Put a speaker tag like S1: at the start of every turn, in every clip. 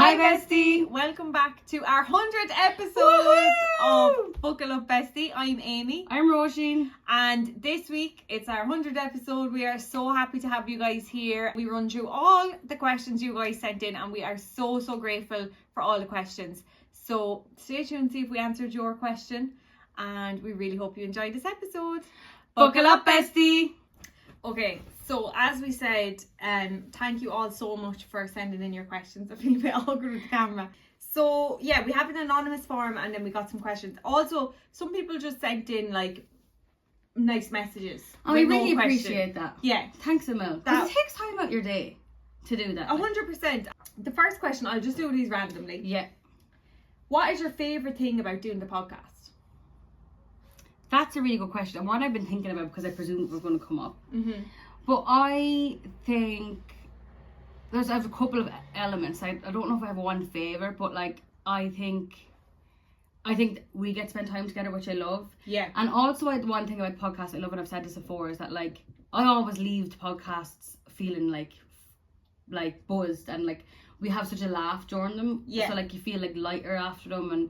S1: Hi bestie! Welcome back to our 100th episode of Buckle Up Bestie. I'm Amy.
S2: I'm Roisin.
S1: And this week, it's our 100th episode. We are so happy to have you guys here. We run through all the questions you guys sent in and we are so grateful for all the questions. So stay tuned to see if we answered your question. And we really hope you enjoyed this episode.
S2: Buckle up bestie!
S1: Okay, so as we said, thank you all so much for sending in your questions. I feel a bit awkward with the camera. So yeah, we have an anonymous form and then we got some questions. Also, some people just sent in like nice messages.
S2: Oh, we really appreciate that.
S1: Yeah.
S2: Thanks a mil. It takes time out your day to do that.
S1: 100%. The first question, I'll just do these randomly.
S2: Yeah.
S1: What is your favourite thing about doing the podcast?
S2: That's a really good question, and one I've been thinking about because I presumed it was going to come up.
S1: Mm-hmm.
S2: But I think I have a couple of elements. I don't know if I have one favourite, but like I think we get to spend time together, which I love.
S1: Yeah.
S2: And also, one thing about podcasts I love, and I've said this before, is that like I always leave the podcasts feeling like buzzed, and like we have such a laugh during them.
S1: Yeah.
S2: So like you feel like lighter after them. And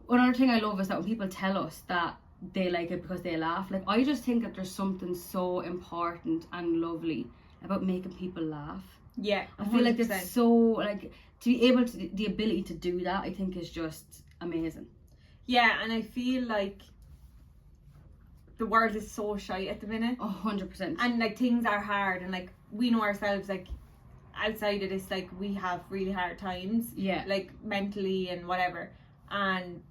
S2: another thing I love is that when people tell us that they like it because they laugh, like I just think that there's something so important and lovely about making people laugh.
S1: Yeah, 100%.
S2: I feel like it's so like to be able to the ability to do that, I think is just amazing.
S1: Yeah, and I feel like the world is so shy at the minute.
S2: 100%.
S1: And like things are hard, and like we know ourselves, like outside of this, like we have really hard times.
S2: Yeah.
S1: Like mentally and whatever, and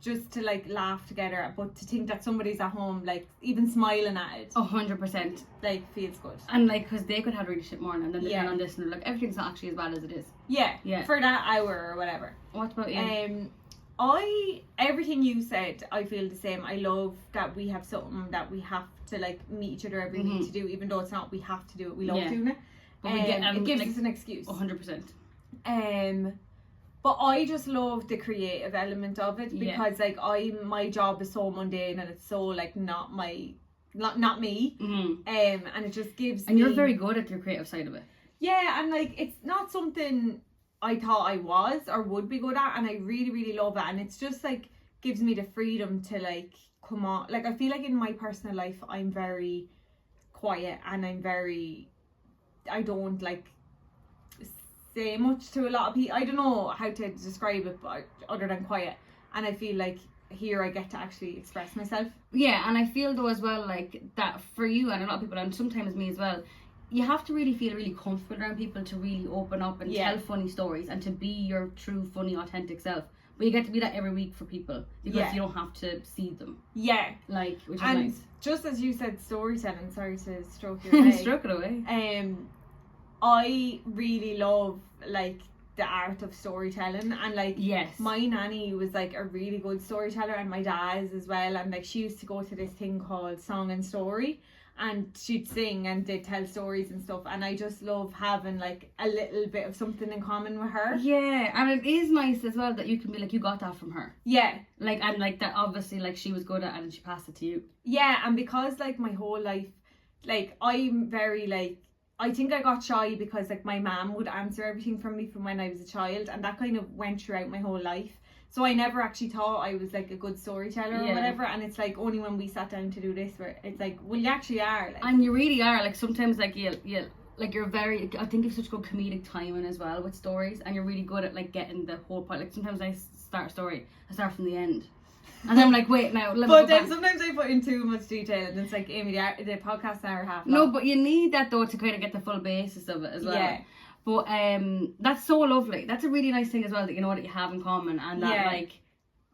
S1: just to like laugh together, but to think that somebody's at home like even smiling at it
S2: 100%,
S1: like feels good.
S2: and like because they could have really shit morning and then they
S1: Yeah.
S2: turn on this and they're like everything's not actually as bad as it is.
S1: Yeah
S2: For
S1: for that hour or whatever.
S2: what about you?
S1: Everything you said, I feel the same. I love that we have something that we have to like meet each other every week to do, even though it's not we have to do it, we love doing it.
S2: But we get,
S1: it gives
S2: like,
S1: us an excuse.
S2: 100%.
S1: But I just love the creative element of it because like my job is so mundane and it's so like not me.
S2: Mm-hmm.
S1: And it just gives
S2: and you're very good at your creative side of it.
S1: Yeah, and like it's not something I thought I was or would be good at, and I really, really love it. And it's just like gives me the freedom to like come on. Like I feel like in my personal life I'm very quiet and I don't like say much to a lot of people. I don't know how to describe it, but other than quiet. And I feel like here I get to actually express myself.
S2: Yeah, and I feel though as well like that for you and a lot of people, and sometimes me as well, you have to really feel really comfortable around people to really open up and tell funny stories and to be your true, funny, authentic self. But you get to be that every week for people because you don't have to see them.
S1: Yeah.
S2: Like, which is
S1: and
S2: nice.
S1: Just as you said, storytelling, sorry to stroke your leg.
S2: Stroke it away.
S1: I really love like the art of storytelling, and like my nanny was like a really good storyteller, and my dad's as well, and like she used to go to this thing called Song and Story, and she'd sing and they'd tell stories and stuff, and I just love having like a little bit of something in common with her.
S2: Yeah, and it is nice as well that you can be like, you got that from her.
S1: Yeah.
S2: Like, and like that obviously like she was good at it and she passed it to you.
S1: Yeah, and because like my whole life, like I'm very like, I think I got shy because like my mum would answer everything for me from when I was a child, and that kind of went throughout my whole life. So I never actually thought I was like a good storyteller or whatever, and it's like only when we sat down to do this where it's like, well, you actually are. Like.
S2: And you really are. Like sometimes like you like you're very, I think you have such good comedic timing as well with stories, and you're really good at like getting the whole part. Like sometimes I start a story, I start from the end. And then I'm like, wait, now let me
S1: But then
S2: back.
S1: sometimes I put in too much detail, and it's like, Amy, the podcast's an hour and a half long.
S2: No, but you need that though to kind of get the full basis of it as well. Yeah. But that's so lovely. That's a really nice thing as well, that you know that you have in common, and that like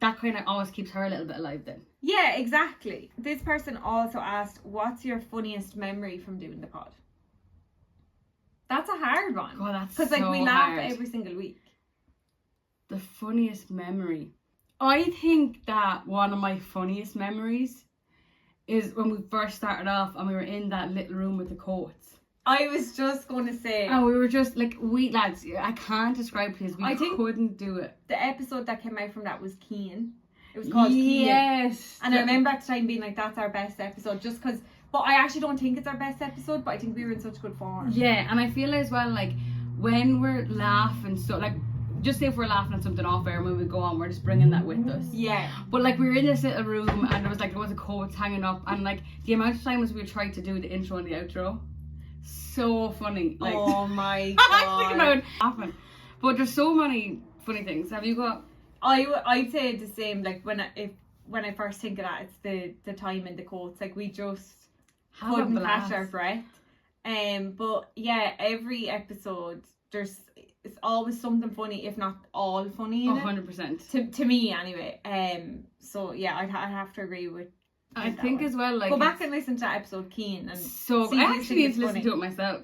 S2: that kind of always keeps her a little bit alive then. Yeah,
S1: exactly. This person also asked, what's your funniest memory from doing the pod? That's a hard one.
S2: God, that's
S1: because like
S2: so
S1: we laugh
S2: hard.
S1: every single week.
S2: The funniest memory. I think that one of my funniest memories is when we first started off and we were in that little room with the coats.
S1: I was just going to say.
S2: And we were just like, we lads, I can't describe because we couldn't do it.
S1: The episode that came out from that was Keen. It was called Keen.
S2: Yes.
S1: And I remember at the time being like, that's our best episode, just because, but I actually don't think it's our best episode, but I think we were in such good form.
S2: Yeah, and I feel as well, like, when we're laughing, so like, just say if we're laughing at something off air and when we go on, we're just bringing that with us.
S1: Yeah.
S2: But like we were in this little room and there was a quote hanging up, and like the amount of times we tried to do the intro and the outro, so funny. Like,
S1: oh my
S2: thinking about
S1: god.
S2: it, laughing. But there's so many funny things. Have you got?
S1: I'd say the same. Like when I first think of that, it's the time and the quotes. Like we just couldn't catch our breath. But yeah, every episode it's always something funny, if not all funny.
S2: 100%.
S1: To me anyway. So yeah, I'd have to agree with.
S2: I think as well, like,
S1: go back and listen to that episode, Keen, and
S2: so I actually need to listen to it myself.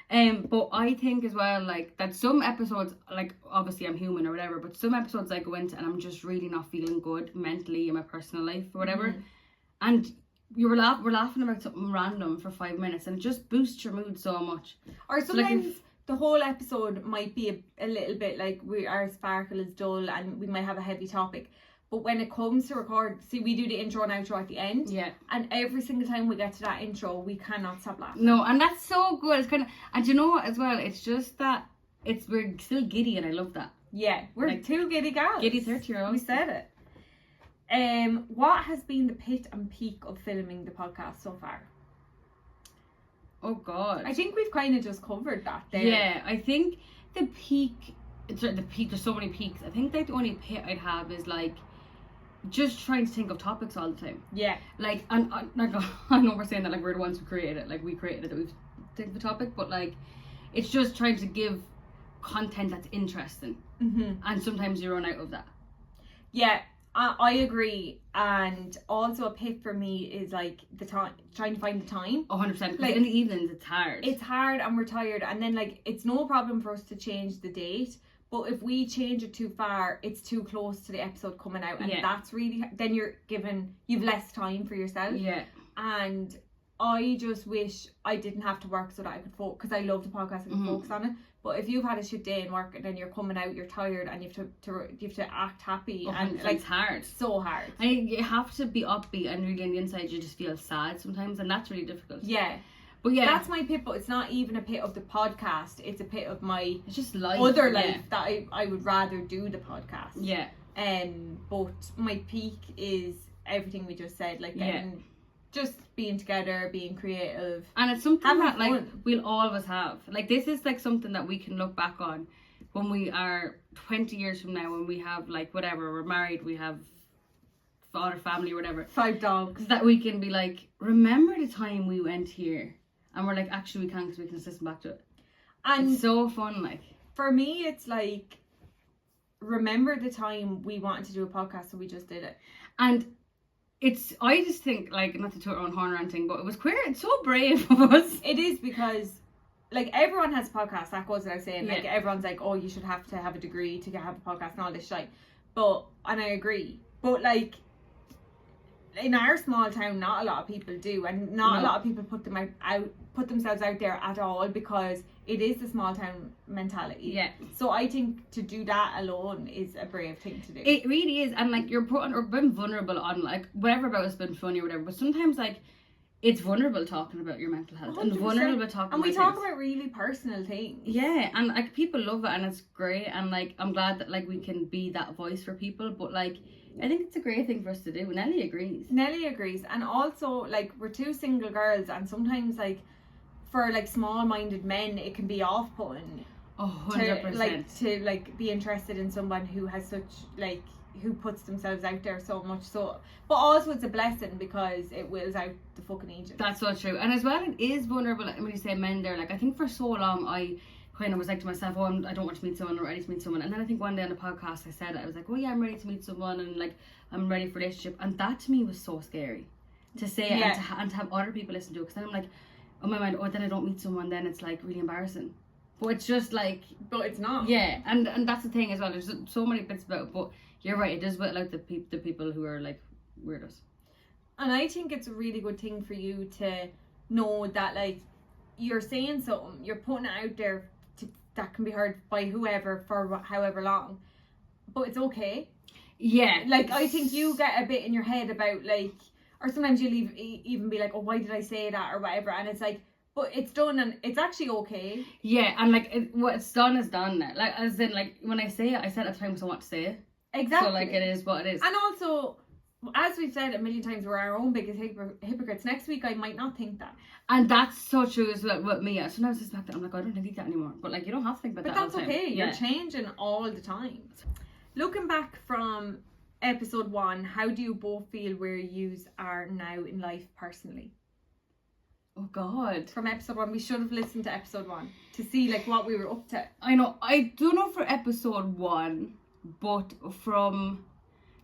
S2: But I think as well, like, that some episodes, like, obviously I'm human or whatever, but some episodes I go into and I'm just really not feeling good mentally in my personal life or whatever, and we're laughing about something random for 5 minutes and it just boosts your mood so much.
S1: Or sometimes the whole episode might be a little bit like our sparkle is dull and we might have a heavy topic. But when it comes to record, see, we do the intro and outro at the end. Yeah. And every single time we get to that intro, we cannot stop laughing.
S2: No, and that's so good. It's kind of, and you know what as well, it's just that we're still giddy and I love that.
S1: Yeah, we're like, two giddy gals.
S2: Giddy 30-year-olds.
S1: We said it. What has been the pit and peak of filming the podcast so far?
S2: Oh God.
S1: I think we've kind of just covered that there.
S2: Yeah, I think the peak, there's so many peaks. I think like the only pit I'd have is like just trying to think of topics all the time. Yeah. Like, and like, I know we're saying that like we're the ones who created it, like we created it, that we've taken the topic, but like it's just trying to give content that's interesting. And sometimes you run out of that.
S1: Yeah. I agree, and also a pit for me is like the time, trying to find the time.
S2: 100%. Like in the evenings, it's hard.
S1: It's hard, and we're tired, and then like it's no problem for us to change the date, but if we change it too far, it's too close to the episode coming out, and that's really then you've less time for yourself. Yeah, and I just wish I didn't have to work so that I could focus, because I love the podcast and can focus on it. But if you've had a shit day in work and then you're coming out, you're tired and you have to act happy, and like
S2: it's hard,
S1: so hard.
S2: And you have to be upbeat, and really on the inside you just feel sad sometimes, and that's really difficult.
S1: Yeah, but yeah, that's my pit. But it's not even a pit of the podcast. It's a pit of my
S2: just life,
S1: other life that I would rather do the podcast. Yeah. But my peak is everything we just said, like getting. Just being together, being creative. And it's something that like
S2: we'll always have. Like this is like something that we can look back on when we are 20 years from now, when we have like whatever, we're married, we have father, family, whatever.
S1: 5 dogs.
S2: That we can be like, remember the time we went here? And we're like, actually we can't, because we can listen back to it. And it's so fun, like.
S1: For me, it's like, remember the time we wanted to do a podcast, so we just did it.
S2: And I just think, like, not to toot our own horn or anything, but it was queer. It's so brave of us.
S1: It is, because, like, everyone has a podcast. That goes without saying. Like, everyone's like, oh, you should have to have a degree to have a podcast and all this shit. And I agree. But, like, in our small town, not a lot of people do. And not a lot of people put themselves out there at all, because it is the small town mentality. Yeah. So I think to do that alone is a brave thing to do.
S2: It really is. And like, you're being vulnerable on like whatever about it's been funny or whatever, but sometimes like it's vulnerable talking about your mental health 100%. And vulnerable talking
S1: and we
S2: about
S1: talk about really personal things.
S2: Yeah, and like people love it and it's great, and like I'm glad that like we can be that voice for people, but like I think it's a great thing for us to do. Nelly agrees. And also like we're two single girls, and sometimes like for like small-minded men it can be off-putting 100%
S1: to be interested in someone who has such like who puts themselves out there so much. So but also it's a blessing, because it wills out the fucking agent.
S2: That's so true. And as well, it is vulnerable when you say men there. Like I think for so long I kind of was like to myself, I don't want to meet someone, or ready to meet someone. And then I think one day on the podcast I said it. I was like, oh yeah, I'm ready to meet someone, and like I'm ready for a relationship. And that to me was so scary to say it, and to have other people listen to it, because then I'm like, on my mind, then I don't meet someone, then it's like really embarrassing. But it's just like,
S1: but it's not.
S2: Yeah, and that's the thing as well. There's so many bits about it, but you're right. It does whittle out the people who are like weirdos.
S1: And I think it's a really good thing for you to know that like you're saying something, you're putting it out there that can be heard by whoever for however long, but it's okay.
S2: Yeah.
S1: Like I think you get a bit in your head about like, or sometimes you'll even be like, oh, why did I say that or whatever, and it's like, but it's done and it's actually okay.
S2: Yeah, and like what's done is done now. Like as in like when I say it, I said it at the time because I want to say it.
S1: Exactly.
S2: So like it is what it is.
S1: And also, as we've said a million times, we're our own biggest hypocrites. Next week I might not think that.
S2: And that's so true as well with me. Sometimes I suspect that I'm like, I don't think that anymore. But like you don't have to think about
S1: but
S2: that all
S1: that's
S2: the time.
S1: okay.
S2: Yeah.
S1: You're changing all the time. Looking back from episode 1, how do you both feel where yous are now in life personally?
S2: Oh God.
S1: From episode 1, we should have listened to episode 1 to see like what we were up to.
S2: I know. I don't know for episode 1, but from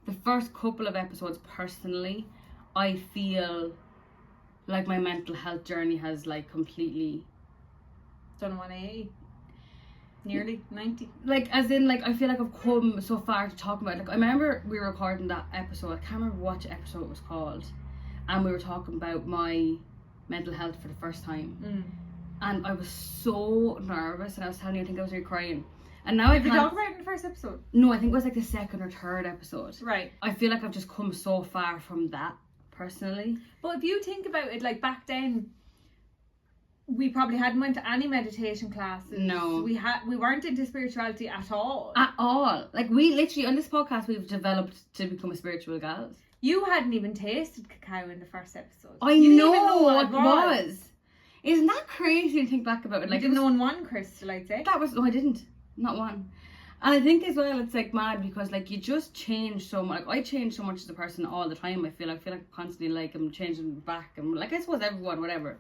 S2: the first couple of episodes personally, I feel like my mental health journey has like completely
S1: done 180. Nearly 90.
S2: Like as in like I feel like I've come so far to talk about it. Like I remember we were recording that episode, I can't remember what episode it was called, and we were talking about my mental health for the first time. And I was so nervous, and I was telling you I think I was really crying. And now
S1: Did we talk about it in the first episode?
S2: No, I think it was like the second or third episode.
S1: Right.
S2: I feel like I've just come so far from that personally.
S1: But if you think about it, like back then we probably hadn't went to any meditation classes.
S2: No.
S1: We weren't into spirituality at all.
S2: At all. Like we literally on this podcast we've developed to become a spiritual gals.
S1: You hadn't even tasted cacao in the first episode.
S2: I
S1: you
S2: know,
S1: didn't even know what
S2: it was. Isn't that crazy to think back about it?
S1: Like, you didn't own one crystal, I'd say.
S2: That was, no, I didn't. Not one. And I think as well, it's like mad because like you just change so much. Like I change so much as a person all the time. I feel like constantly like I'm changing back. I'm like, I suppose everyone, whatever.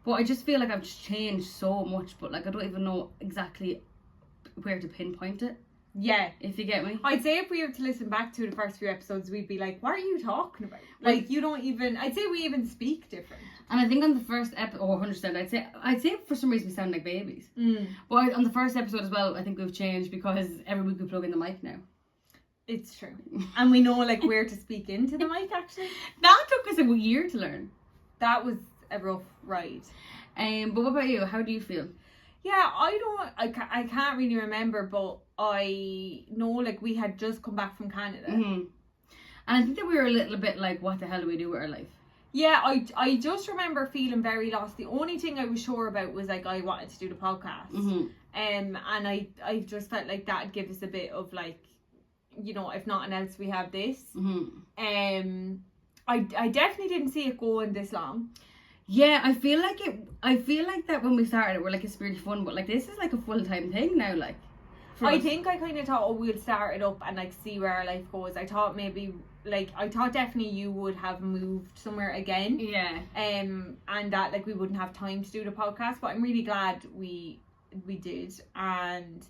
S2: But I just feel like I've just changed so much. But like I don't even know exactly where to pinpoint it.
S1: Yeah.
S2: If you get me.
S1: I'd say if we were to listen back to the first few episodes, we'd be like, what are you talking about? Like you don't even, I'd say we even speak different.
S2: And I think on the first episode, 100%, I'd say for some reason we sound like babies. But on the first episode as well, I think we've changed because every week we plug in the mic now.
S1: It's true. And we know like where to speak into the mic actually.
S2: That took us a year to learn.
S1: That was a rough ride.
S2: But what about you? How do you feel?
S1: Yeah, I can't really remember, but I know like we had just come back from Canada.
S2: And I think that we were a little bit like, what the hell do we do with our life?
S1: Yeah, I just remember feeling very lost. The only thing I was sure about was like I wanted to do the podcast. And I just felt like that'd give us a bit of like, you know, if nothing else we have this. I definitely didn't see it going this long.
S2: Yeah, I feel like that when we started it, we're like, it's really fun, but like this is like a full-time thing now, like.
S1: I think I kind of thought, oh, we'll start it up and like see where our life goes. I thought definitely you would have moved somewhere again.
S2: Yeah.
S1: And that like we wouldn't have time to do the podcast, but I'm really glad we did. And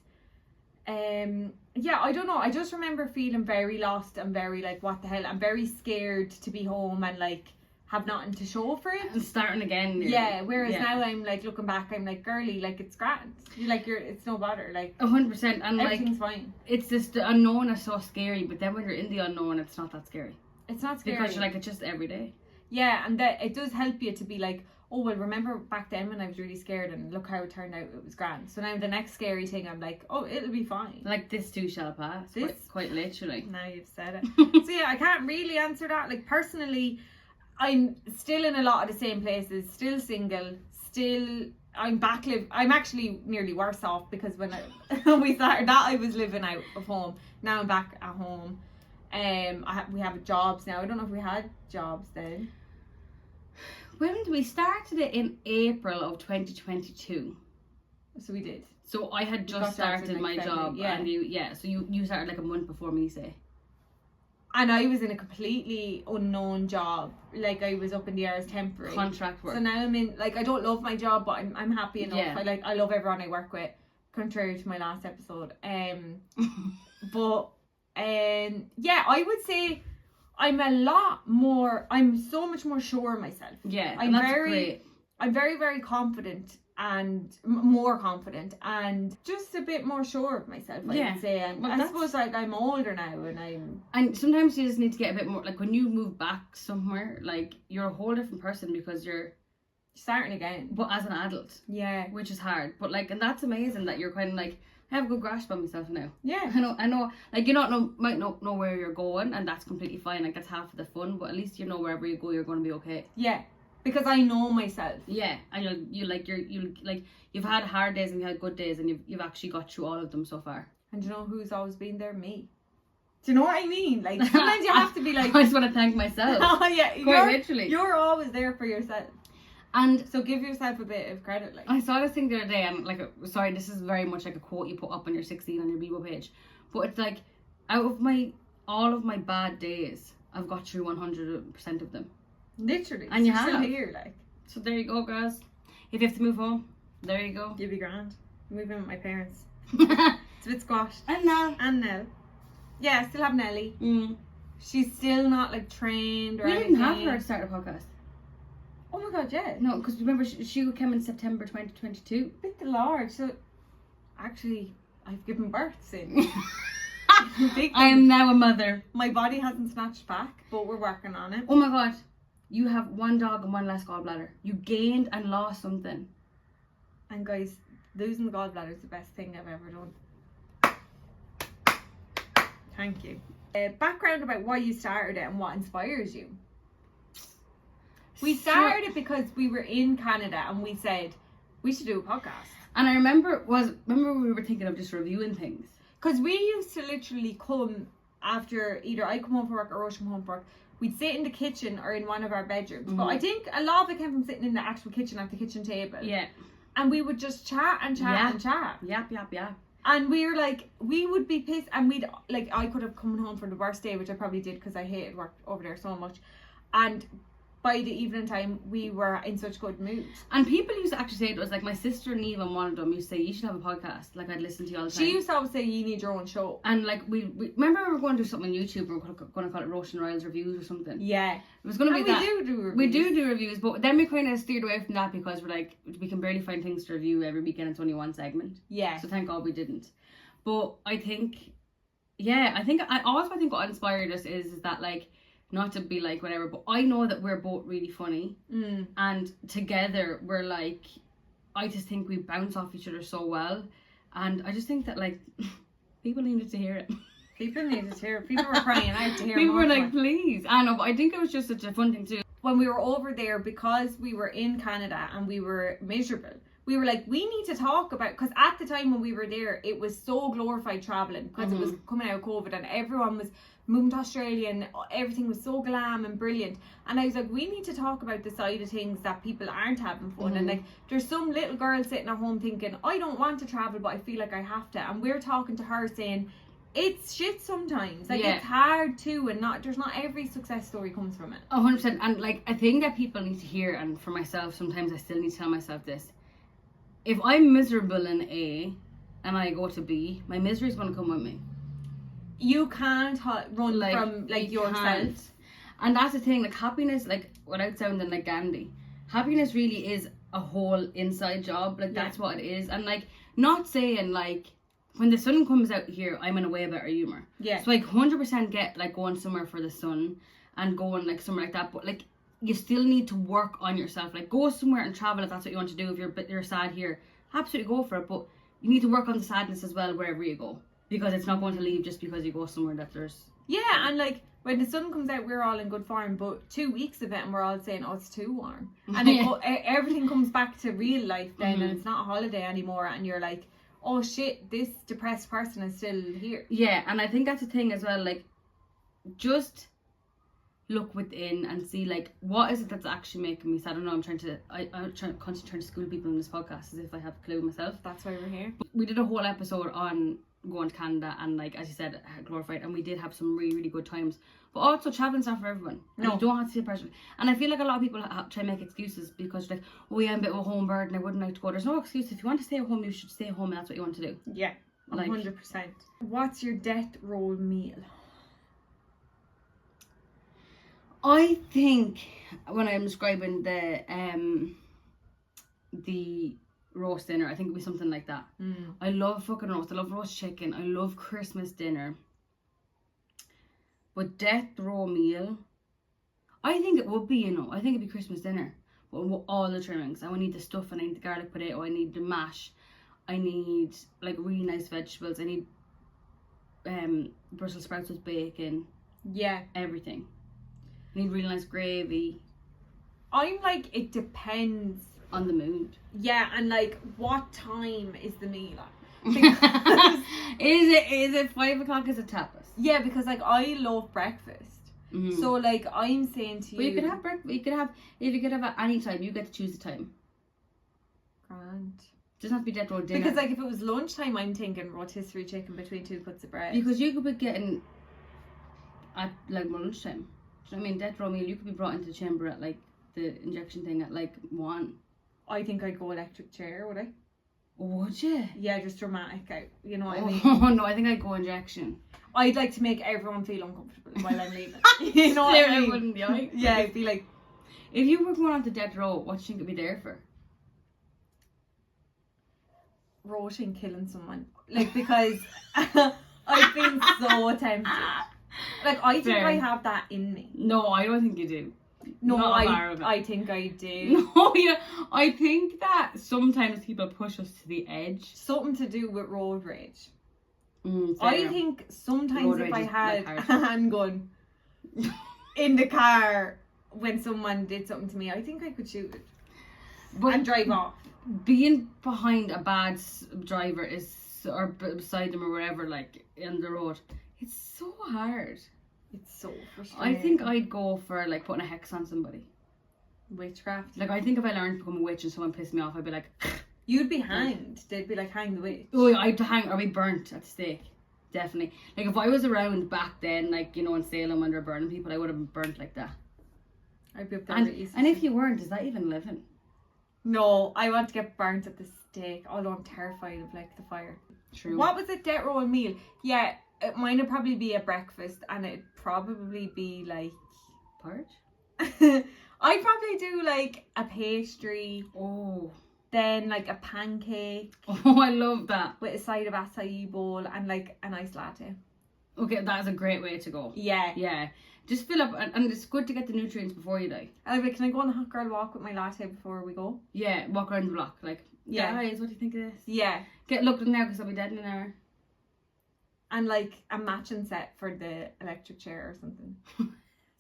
S1: yeah, I don't know. I just remember feeling very lost and very like, what the hell? I'm very scared to be home and like have nothing to show for it.
S2: And starting again.
S1: Yeah, whereas now I'm like looking back, I'm like, girly, like it's grand. It's no bother. Like
S2: 100%, and
S1: everything's
S2: like
S1: fine.
S2: It's just the unknown is so scary, but then when you're in the unknown, it's not that scary.
S1: It's not scary
S2: because you're like, it's just every day.
S1: Yeah, and that it does help you to be like, oh well, remember back then when I was really scared and look how it turned out, it was grand. So now the next scary thing, I'm like, oh, it'll be fine.
S2: Like this too shall pass. Quite literally.
S1: Now you've said it. So yeah, I can't really answer that. Like personally, I'm still in a lot of the same places, still single, I'm actually nearly worse off because when we started that, I was living out of home. Now I'm back at home. We have jobs now. I don't know if we had jobs then.
S2: When did we started it? In April of 2022.
S1: So we did.
S2: So I had just started my job,
S1: yeah.
S2: And so you started like a month before me, say.
S1: And I was in a completely unknown job. Like I was up in the air as temporary
S2: contract work.
S1: So now I'm in, like, I don't love my job, but I'm happy enough.
S2: Yeah.
S1: I love everyone I work with, contrary to my last episode. But yeah, I would say I'm so much more sure of myself.
S2: Yeah,
S1: I'm
S2: great.
S1: I'm very, very confident and more confident and just a bit more sure of myself, I would say. And I suppose like I'm older now and
S2: sometimes you just need to get a bit more, like when you move back somewhere, like you're a whole different person because you're
S1: starting again,
S2: but as an adult.
S1: Yeah,
S2: which is hard, but like, and that's amazing that you're kind of like, I have a good grasp on myself now.
S1: Yeah,
S2: I know like you might not know where you're going, and that's completely fine. Like that's half of the fun, but at least you know wherever you go you're going to be okay.
S1: Yeah, Because I know myself.
S2: Yeah, and you've had hard days and you had good days, and you've actually got through all of them so far.
S1: And do you know who's always been there? Me. Do you know what I mean? Like, sometimes you have to be like...
S2: I just want to thank myself.
S1: Oh, yeah.
S2: Quite literally.
S1: You're always there for yourself.
S2: And
S1: so give yourself a bit of credit. Like,
S2: I saw this thing the other day, and sorry, this is very much like a quote you put up on your 16 on your Bebo page. But it's like, out of all of my bad days, I've got through 100% of them.
S1: Literally.
S2: And you have.
S1: Still here, like.
S2: So there you go, guys. If you have to move home, there you go.
S1: You'll be grand. Moving with my parents. It's a bit squashed.
S2: And Nell.
S1: And Nell. Yeah, I still have Nelly. She's still not like trained or anything.
S2: We didn't have her start a podcast.
S1: Oh my god, yeah.
S2: No, because remember she came in September 2022.
S1: Bit the Lord. So actually, I've given birth since.
S2: I am now a mother.
S1: My body hasn't snatched back, but we're working on it.
S2: Oh my god. You have one dog and one less gallbladder. You gained and lost something.
S1: And guys, losing the gallbladder is the best thing I've ever done. Thank you. Background about why you started it and what inspires you. We started it because we were in Canada and we said we should do a podcast.
S2: And I remember we were thinking of just reviewing things.
S1: Because we used to literally come after either I come home from work or Roche come home from work. We'd sit in the kitchen or in one of our bedrooms. But I think a lot of it came from sitting in the actual kitchen at the kitchen table.
S2: Yeah.
S1: And we would just chat and chat and chat.
S2: Yap.
S1: And we were like, we would be pissed. And we'd, like, I could have come home from the worst day, which I probably did because I hated work over there so much. And by the evening time, we were in such good mood.
S2: And people used to actually say, it was like my sister Neve and one of them used to say, you should have a podcast. Like, I'd listen to you all the time.
S1: She used to always say, you need your own show.
S2: And like, we remember we were going to do something on YouTube. We were going to call it Roche and Ryle's Reviews or something.
S1: Yeah.
S2: It was going to be that.
S1: We do
S2: do reviews, but then we kind of steered away from that because we're like, we can barely find things to review every weekend. It's only one segment.
S1: Yeah.
S2: So thank God we didn't. But I think what inspired us is that, like, not to be like whatever, but I know that we're both really funny. And together we're like, I just think we bounce off each other so well. And I just think that, like, people needed to hear it.
S1: People needed to hear it. People were crying out to hear it.
S2: People were like, please. I know, but I think it was just such a fun thing too.
S1: When we were over there, because we were in Canada and we were miserable, we were like, we need to talk about, because at the time when we were there, it was so glorified traveling because it was coming out of COVID and everyone was moving to Australia and everything was so glam and brilliant. And I was like, we need to talk about the side of things that people aren't having fun. And like, there's some little girl sitting at home thinking, I don't want to travel, but I feel like I have to. And we're talking to her saying, it's shit sometimes. Like, it's hard too, and there's not every success story comes from it.
S2: 100%. And like, I think that people need to hear, and for myself, sometimes I still need to tell myself this. If I'm miserable in A and I go to B, my misery is going to come with me.
S1: You can't run from like yourself.
S2: Can't. And that's the thing, like, happiness, like, without sounding like Gandhi, happiness really is a whole inside job. Like, that's what it is. And like, not saying like, when the sun comes out here, I'm in a way better humour. Yeah. So like 100% get like going somewhere for the sun and going like somewhere like that. But like, you still need to work on yourself. Like, go somewhere and travel if that's what you want to do. If you're sad here, absolutely go for it. But you need to work on the sadness as well wherever you go, because it's not going to leave just because you go somewhere that there's...
S1: Yeah, and like, when the sun comes out, we're all in good form, but 2 weeks of it and we're all saying, oh, it's too warm. And everything comes back to real life then, and it's not a holiday anymore, and you're like, oh shit, this depressed person is still here.
S2: Yeah, and I think that's the thing as well, like, just look within and see, like, what is it that's actually making me sad? I don't know, I'm constantly trying to school people in this podcast as if I have a clue myself.
S1: That's why we're here.
S2: We did a whole episode on going to Canada and, like, as you said, glorified, and we did have some really, really good times. But also, traveling's not for everyone. No. You don't have to feel pressure. And I feel like a lot of people try to make excuses because they're like, oh yeah, I'm a bit of a home bird and I wouldn't like to go. There's no excuse. If you want to stay at home, you should stay at home, and that's what you want to do.
S1: Yeah, 100%. What's your death roll meal?
S2: I think when I'm describing the roast dinner, I think it'd be something like that. I love fucking roast. I love roast chicken. I love Christmas dinner. But death row meal, I think it would be, I think it'd be Christmas dinner. But with all the trimmings. I would need the stuff, I need the garlic potato, I need the mash, I need like really nice vegetables, I need Brussels sprouts with bacon.
S1: Yeah.
S2: Everything. I need really nice gravy.
S1: I'm like, it depends
S2: on the mood.
S1: Yeah, and like, what time is the meal at? Because,
S2: is it 5 o'clock? Is it tapas?
S1: yeah, because like I love breakfast.
S2: Mm-hmm.
S1: So like I'm saying to you,
S2: but you could have breakfast. If you could have at any time, you get to choose the time.
S1: Grand.
S2: It doesn't have to be dead road dinner.
S1: Because like if it was lunchtime, I'm thinking rotisserie chicken between 2 cuts of bread.
S2: Because you could be getting at like lunchtime. Do you know what I mean? Death row meal, you could be brought into the chamber at like the injection thing at like 1.
S1: I think I'd go electric chair, would I?
S2: Would you?
S1: Yeah, just dramatic out. You know what I mean?
S2: Oh no, I think I'd go injection.
S1: I'd like to make everyone feel uncomfortable while I'm leaving. You know what I mean?
S2: Wouldn't you?
S1: Yeah, I'd be like,
S2: if you were going on to death row, what do you think it'd be there for?
S1: roasting killing someone. Like, because I've been so tempted. Like, I think
S2: Fair.
S1: I have that in me.
S2: No, I don't think you do.
S1: No,
S2: Not a bar of it.
S1: I think I do.
S2: No, yeah, I think that sometimes people push us to the edge.
S1: Something to do with road rage.
S2: Fair.
S1: I think sometimes
S2: Road
S1: if
S2: rage
S1: I
S2: is
S1: had
S2: like
S1: a
S2: hard.
S1: handgun in the car when someone did something to me, I think I could shoot it and drive off.
S2: Being behind a bad driver or beside them or wherever, like in the road, it's so hard.
S1: It's so frustrating.
S2: I think I'd go for like putting a hex on somebody.
S1: Witchcraft.
S2: Like, I think if I learned to become a witch and someone pissed me off, I'd be like,
S1: You'd be hanged. They'd be like, hang the witch.
S2: oh, I'd hang or be burnt at the stake. Definitely. Like, if I was around back then, like, you know, in Salem when they're burning people, I would have been burnt like that.
S1: I'd be up there
S2: And,
S1: with Easter.
S2: and if you weren't, is that even living?
S1: No, I want to get burnt at the stake, although I'm terrified of like the fire.
S2: True.
S1: What was it, death row and meal? Yeah, mine would probably be a breakfast, and it'd probably be like
S2: Porridge?
S1: I'd probably do like a pastry,
S2: Oh.
S1: then like a pancake
S2: Oh, I love that.
S1: with a side of acai bowl and like a nice latte.
S2: Okay, that is a great way to go.
S1: Yeah.
S2: Yeah. Just fill up, and it's good to get the nutrients before you die.
S1: And I'd be like, can I go on a hot girl walk with my latte before we go?
S2: Yeah, walk around the block. Like,
S1: Yeah.
S2: guys, what do you think of this?
S1: Yeah.
S2: Get looked in there because I'll be dead in an hour.
S1: And like a matching set for the electric chair or something.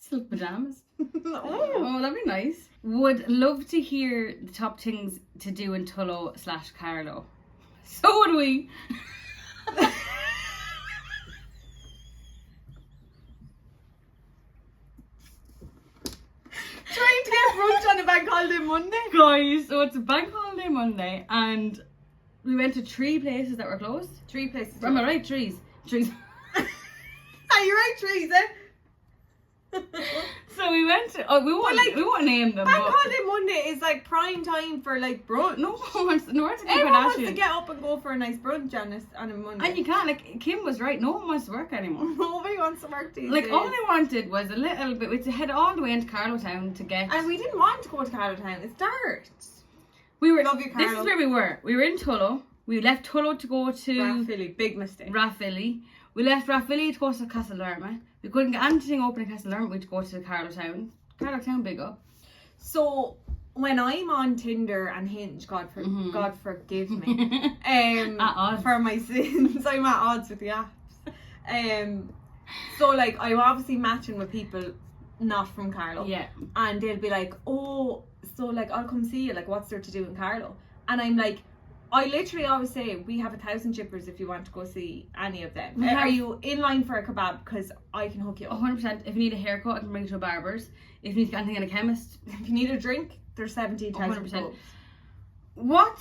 S2: Silk pajamas.
S1: Oh.
S2: Oh, that'd be nice. Would love to hear the top things to do in Tullow/Carlow. So would we.
S1: Trying to get brunch on a bank holiday Monday.
S2: Guys, so it's a bank holiday Monday and we went to 3 places that were closed.
S1: 3 places.
S2: Am I right? Trees.
S1: Are you right, Teresa?
S2: So we went to, we won't name them.
S1: Bank
S2: but
S1: holiday Monday is like prime time for like brunch.
S2: no one wants to
S1: Everyone wants to get up and go for a nice brunch on a Monday.
S2: And you can't, like, Kim was right, no one wants to work anymore.
S1: Nobody wants to work these
S2: Like,
S1: days.
S2: all they wanted was a little bit, we had to head all the way into Carlow Town to get...
S1: And we didn't want to go to Carlow Town. It's dirt.
S2: We were,
S1: Love you,
S2: this
S1: Carlow.
S2: is where we were. We were in Tullow. We left Tullow to go to
S1: Rathvilly, big mistake.
S2: Rathvilly. We left Rathvilly to go to Castledarma. We couldn't get anything open in Castledarma. We had to go to Carlow Town. Carlow Town, big up.
S1: So when I'm on Tinder and Hinge, God forgive me,
S2: At odds.
S1: for my sins, I'm at odds with the apps. So like I'm obviously matching with people not from Carlow.
S2: Yeah.
S1: And they'll be like, oh, so like I'll come see you. Like, what's there to do in Carlow? And I'm like, I literally always say we have 1,000 chippers if you want to go see any of them. Are you in line for a kebab? Because I can hook you up.
S2: 100%. If you need a haircut, I can bring you to a barber's. If you need anything in a chemist.
S1: If you need a drink, there's 17,000
S2: 100%.
S1: pubs.
S2: What?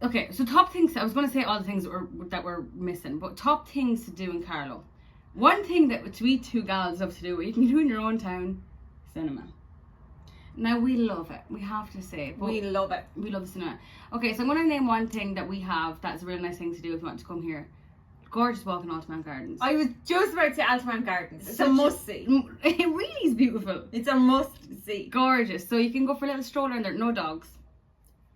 S2: Okay, so top things. I was going to say all the things that were missing, but top things to do in Carlow. One thing that we 2 gals love to do, you can do in your own town, cinema. Now, we love it. We have to say. But
S1: We love it.
S2: we love the cinema. Okay, so I'm going to name one thing that we have that's a really nice thing to do if you want to come here. Gorgeous walk in Altamont Gardens.
S1: I was just about to say Altamont Gardens. It's a
S2: Such a-
S1: must see.
S2: It really is beautiful.
S1: It's a must see.
S2: Gorgeous. So you can go for a little stroll around there. No dogs.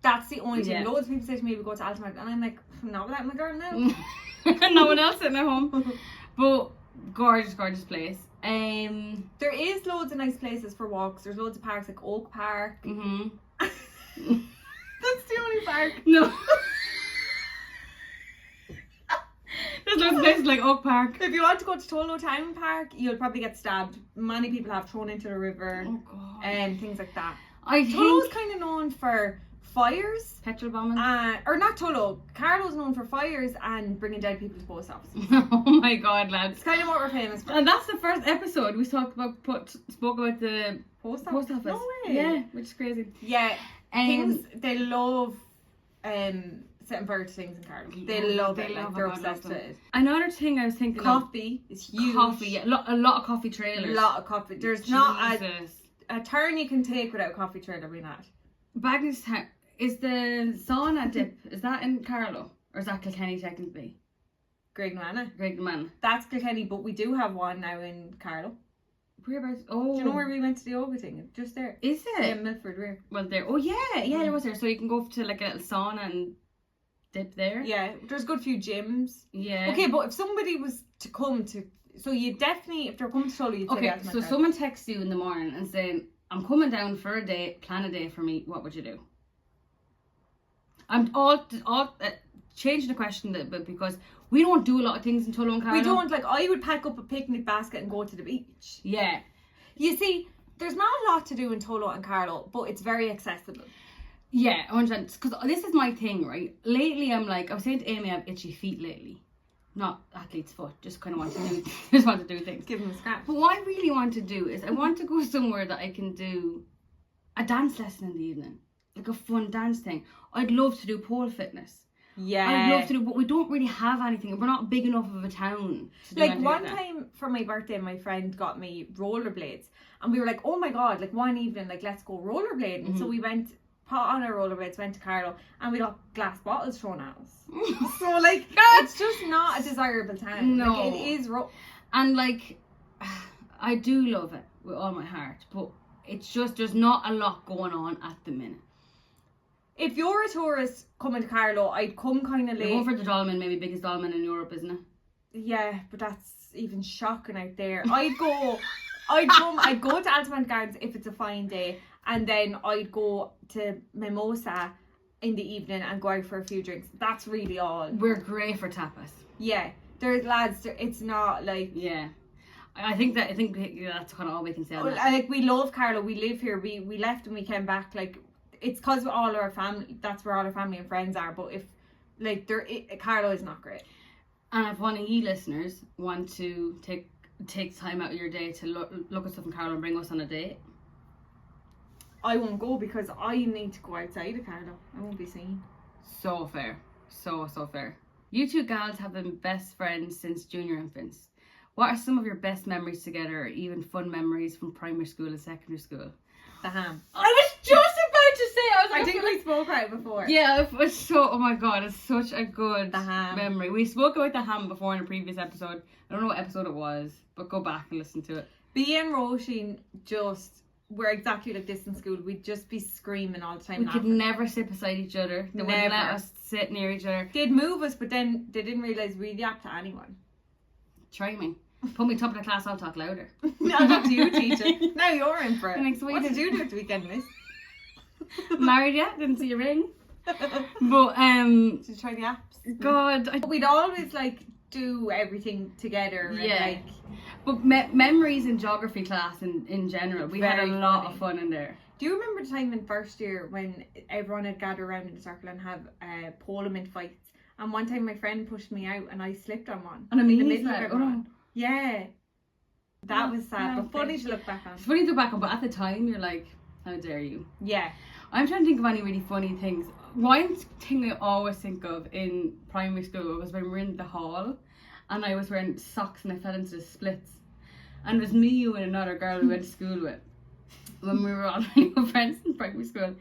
S1: That's the only thing.
S2: Yeah.
S1: Loads of people say to me, we go to Altamont, and I'm like, not without my girl now.
S2: No one else sitting at home. But gorgeous place.
S1: There is loads of nice places for walks. There's loads of parks like Oak Park.
S2: Mhm.
S1: That's the only park.
S2: No. There's loads of places like Oak Park.
S1: If you want to go to Tullow Town Park, you'll probably get stabbed. Many people have thrown into the river
S2: Oh god.
S1: and things like that.
S2: I
S1: Tullo's
S2: think
S1: kind of known for fires.
S2: petrol bombing.
S1: Or not Tullo. Carlo's known for fires and bringing dead people to post offices.
S2: Oh my god, lads.
S1: It's kind of what we're famous for.
S2: And that's the first episode we spoke about the
S1: Post
S2: post
S1: office?
S2: office.
S1: No way.
S2: Yeah, which is crazy.
S1: Yeah. Things, they love setting fire to things in Carlo. They love it. Like, they're obsessed with it.
S2: Another thing I was thinking
S1: Coffee is huge.
S2: Coffee, yeah, a lot of coffee trailers.
S1: A lot of coffee. There's not a turn you can take without a coffee trailer being at.
S2: Bagnallstown, is the sauna dip, is that in Carlo? Or is that Kilkenny technically? Grigmanna. That's
S1: Kilkenny, but we do have one now in Carlo.
S2: Whereabouts? Oh.
S1: Do you know where we went to the yoga thing? Just there.
S2: Is it?
S1: Yeah, Milford, where?
S2: Well, there. Oh, yeah, there was there. So you can go to like a little sauna and dip there.
S1: Yeah, there's a good few gyms.
S2: Yeah.
S1: Okay, but if somebody was to come to, so you definitely, if they're coming to Tullo, you'd say
S2: okay, so someone texts you in the morning and saying, I'm coming down for a day, plan a day for me, what would you do? I'm all changing the question a little bit because we don't do a lot of things in Tullo and Carlo.
S1: We don't, like, I would pack up a picnic basket and go to the beach.
S2: Yeah.
S1: You see, there's not a lot to do in Tullo and Carlo, but it's very accessible.
S2: Yeah, 100%. Because this is my thing, right? Lately, I'm like, I was saying to Amy, I have itchy feet lately. Not athlete's foot, just kind of want to do things.
S1: Give them a scratch.
S2: But what I really want to do is I want to go somewhere that I can do a dance lesson in the evening. Like a fun dance thing. I'd love to do pole fitness.
S1: Yeah.
S2: I'd love to do, but we don't really have anything. We're not big enough of a town to do
S1: like one
S2: like that.
S1: time for my birthday, my friend got me rollerblades, and we were like, oh my god, like one evening, like let's go rollerblading.
S2: Mm-hmm.
S1: So we went, put on our rollerblades, went to Carlo, and we got glass bottles thrown at us. So like, it's just not a desirable town.
S2: No.
S1: Like, it is
S2: and like, I do love it with all my heart, but it's just, there's not a lot going on at the minute.
S1: If you're a tourist coming to Carlo, I'd come kind of late.
S2: You're going for the dolmen, maybe biggest dolmen in Europe, isn't it?
S1: Yeah, but that's even shocking out there. I'd go to Altamont Gardens if it's a fine day, and then I'd go to Mimosa in the evening and go out for a few drinks. That's really all.
S2: We're great for tapas.
S1: Yeah, there's lads. It's not like.
S2: Yeah, I think that's kind of all we can say on that.
S1: Like, we love Carlo. We live here. We left and we came back. Like, it's because all our family. That's where all our family and friends are. But if like Carlo is not great.
S2: And if one of you listeners want to take time out of your day to look at stuff in Carlo and bring us on a date,
S1: I won't go because I need to go outside of Carlo. I won't be seen.
S2: So fair. So fair. You two gals have been best friends since junior infants. What are some of your best memories together, or even fun memories from primary school and secondary school?
S1: The ham.
S2: I was just about to say,
S1: I think we spoke about it before.
S2: Yeah, it was so, oh my god, it's such a good
S1: The ham.
S2: memory. We spoke about the ham before in a previous episode. I don't know what episode it was, but go back and listen to it.
S1: B and Roisin just were exactly like this in school. We'd just be screaming all the time.
S2: We could never sit beside each other. They wouldn't let us sit near each other.
S1: They'd move us, but then they didn't realise we'd yap to anyone.
S2: Try me. Put me top of the class, I'll talk louder.
S1: I'll talk to you, teacher. Now you're in for it.
S2: Next week.
S1: What did you do at the weekend, Liz?
S2: Married yet? Didn't see your ring. But
S1: Did you try the apps?
S2: God,
S1: We'd always like do everything together.
S2: Yeah.
S1: And, like,
S2: but memories in geography class in general, we had a lot of fun in there.
S1: do you remember the time in first year when everyone had gathered around in a circle and have parliament fights? And one time my friend pushed me out and I slipped on one.
S2: And
S1: in the middle of everyone. Yeah. That was sad, but funny to look back on.
S2: It's funny to look back on, but at the time you're like, how dare you?
S1: Yeah.
S2: I'm trying to think of any really funny things. One thing I always think of in primary school was when we were in the hall and I was wearing socks and I fell into the splits. And it was me, you, and another girl we went to school with when we were all friends in primary school.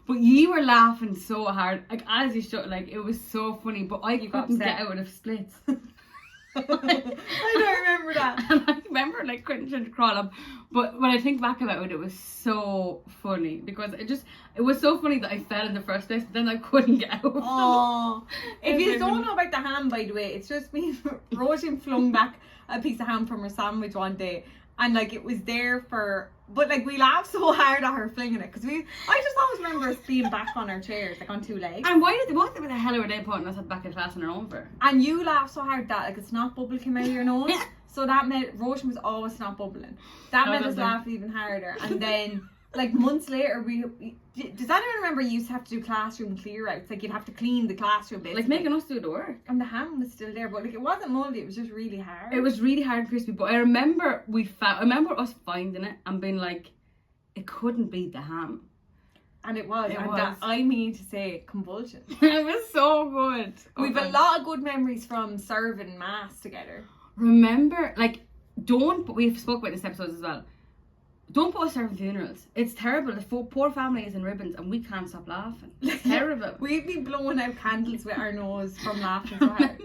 S2: But you were laughing so hard, like as you should, like it was so funny, but I couldn't get out of splits.
S1: I don't remember that.
S2: And I remember like trying to crawl up, but when I think back about it, it was so funny because it was so funny that I fell in the first place, but then I couldn't get out.
S1: Oh, if you don't know about the ham, by the way, it's just me. Roisin flung back a piece of ham from her sandwich one day, and like it was there for. But like we laughed so hard at her flinging it because I just always remember us being back on our chairs, like on two legs.
S2: And what the hell were they putting us back in class on our own for?
S1: And you laughed so hard that like a snot bubble came out of your nose. So that made Roisin was always snot bubbling. That made us laugh even harder. And then like months later, does anyone remember you used to have to do classroom clear outs? Like you'd have to clean the classroom basically.
S2: Like making us do the work.
S1: And the ham was still there, but like it wasn't moldy, it was just really hard.
S2: It was really hard and crispy, but I remember us finding it and being like, it couldn't beat the ham.
S1: And it was.
S2: It was.
S1: That, I mean to say, convulsion.
S2: It was so good.
S1: We've a lot of good memories from serving mass together.
S2: Remember, like, we've spoke about this episode as well. Don't put us serving funerals. It's terrible. The poor family is in ribbons and we can't stop laughing. It's terrible.
S1: We'd be blowing out candles with our nose from laughing so hard.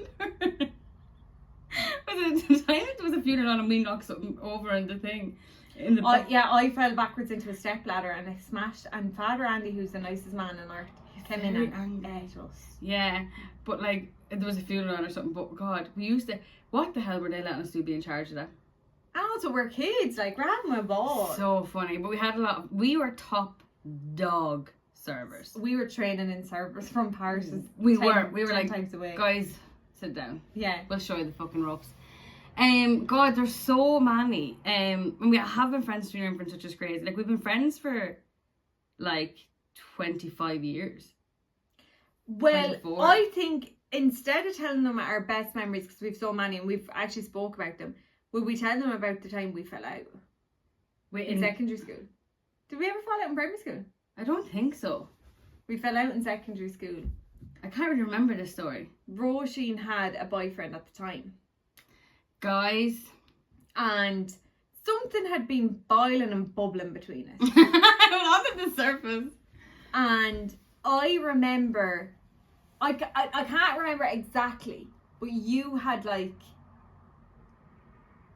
S2: The time it was a funeral and we knocked something over in the thing.
S1: I fell backwards into a step ladder and I smashed. And Father Andy, who's the nicest man on earth, came in and ate us.
S2: Yeah, but like there was a funeral or something. But God, we used to. What the hell were they letting us do? Be in charge of that?
S1: And also we're kids, like we're having a ball.
S2: So funny, but we had a lot. We were top dog servers.
S1: We were training in service from Paris.
S2: We were like,
S1: times away.
S2: Guys, sit down.
S1: Yeah,
S2: we'll show you the fucking ropes. God, there's so many. And we have been friends for such as crazy. Like we've been friends for like 25 years.
S1: Well,
S2: 24.
S1: I think instead of telling them our best memories, because we've so many and we've actually spoke about them, will we tell them about the time we fell out? In secondary school. Did we ever fall out in primary school?
S2: I don't think so.
S1: We fell out in secondary school.
S2: I can't really remember this story.
S1: Roisin had a boyfriend at the time.
S2: Guys.
S1: And something had been boiling and bubbling between us.
S2: Not at the surface.
S1: And I remember, I can't remember exactly, but you had like,